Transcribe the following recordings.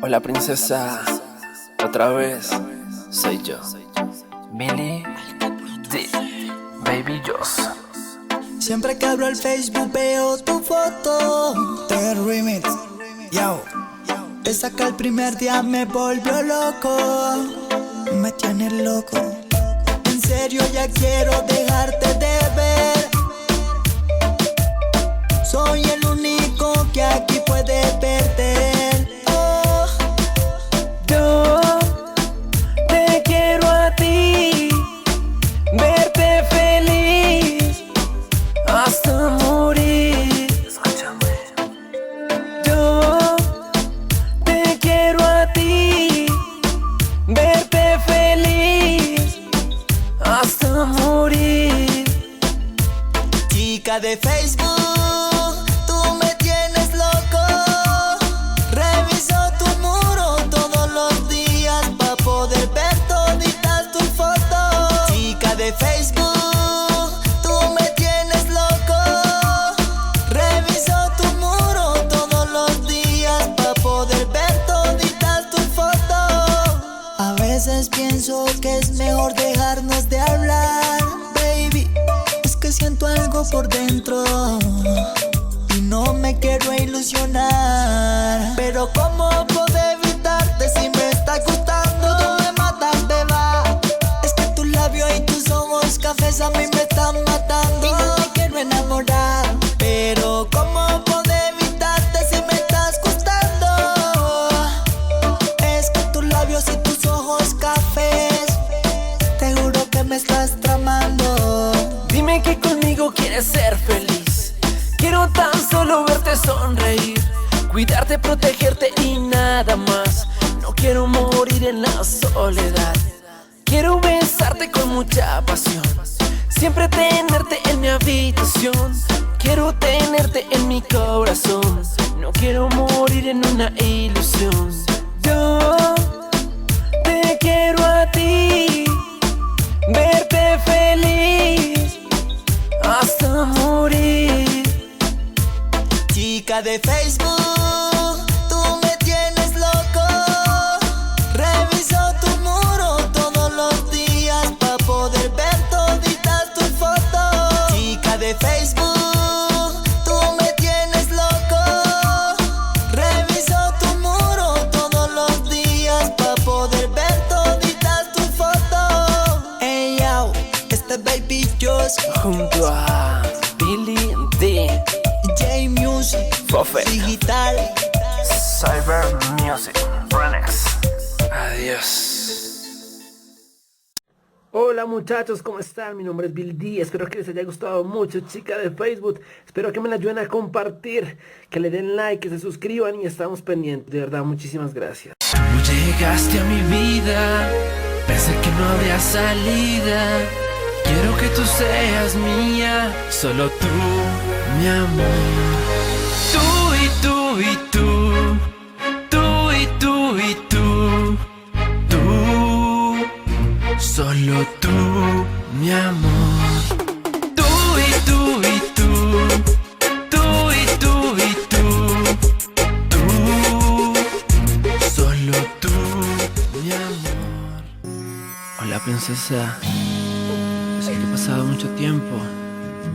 Hola princesa, otra vez soy yo, Billy D, Baby Joss. Siempre que abro el Facebook veo tu foto. The remix, yo. Esa que el primer día me volvió loco, me tiene loco. En serio ya quiero dejarte de ver. Soy el único que aquí puede perder. Oh, Yo te quiero a ti, verte feliz hasta morir. Escúchame. Yo te quiero a ti, verte feliz hasta morir. chica de Facebook, tú me tienes loco. Reviso tu muro todos los días pa' poder ver toditas tus fotos. Chica de Facebook, tú me tienes loco. Reviso tu muro todos los días pa' poder ver toditas tus fotos. A veces pienso que es mejor dejarnos de hablar, baby. Es que siento algo por dentro y no me quiero ilusionar. Pero ¿cómo puedo evitarte si me está gustando? Tú me matas, beba. Es que tus labios y tus ojos cafés a mí me están matando y no me quiero enamorar. Pero ¿cómo puedo evitarte si me estás gustando? Es que tus labios y tus ojos cafés, te juro que me estás tramando. Dime que conmigo quieres ser feliz. Quiero tan solo verte sonreír, cuidarte, protegerte y nada más. No quiero morir en la soledad. Quiero besarte con mucha pasión, siempre tenerte en mi habitación. Quiero tenerte en mi corazón. No quiero morir en una ilusión. Yo te quiero a ti, verte feliz hasta morir. Chica de Facebook, tú me tienes loco. Reviso tu muro todos los días pa' poder ver toditas tus fotos. Chica de Facebook, tú me tienes loco. Reviso tu muro todos los días pa' poder ver toditas tus fotos. Hey yo, este Baby Joss Junto a Billy D, J Music Fofe, Digital. Cyber Music Remix. Adiós. Hola muchachos, ¿cómo están? Mi nombre es Billy D. Espero que les haya gustado mucho, chica de Facebook. Espero que me la ayuden a compartir, que le den like, que se suscriban y estamos pendientes. De verdad, muchísimas gracias. Tú llegaste a mi vida, pensé que no habría salida. Quiero que tú seas mía, solo tú, mi amor. Tú y tú y tú, tú y tú y tú, tú, solo tú, mi amor. Tú y tú y tú, tú y tú y tú, tú, solo tú, mi amor. Hola princesa. Sé que he pasado mucho tiempo.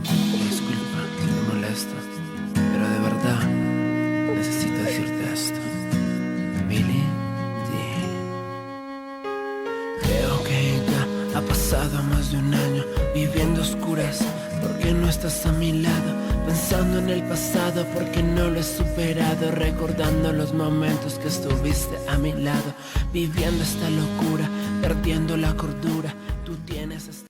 Disculpa si me molesta, pero de verdad necesito decirte esto. Billy D. Creo que ya ha pasado más de un año viviendo a oscuras porque no estás a mi lado, pensando en el pasado porque no lo he superado, recordando los momentos que estuviste a mi lado, viviendo esta locura, perdiendo la cordura. Tú tienes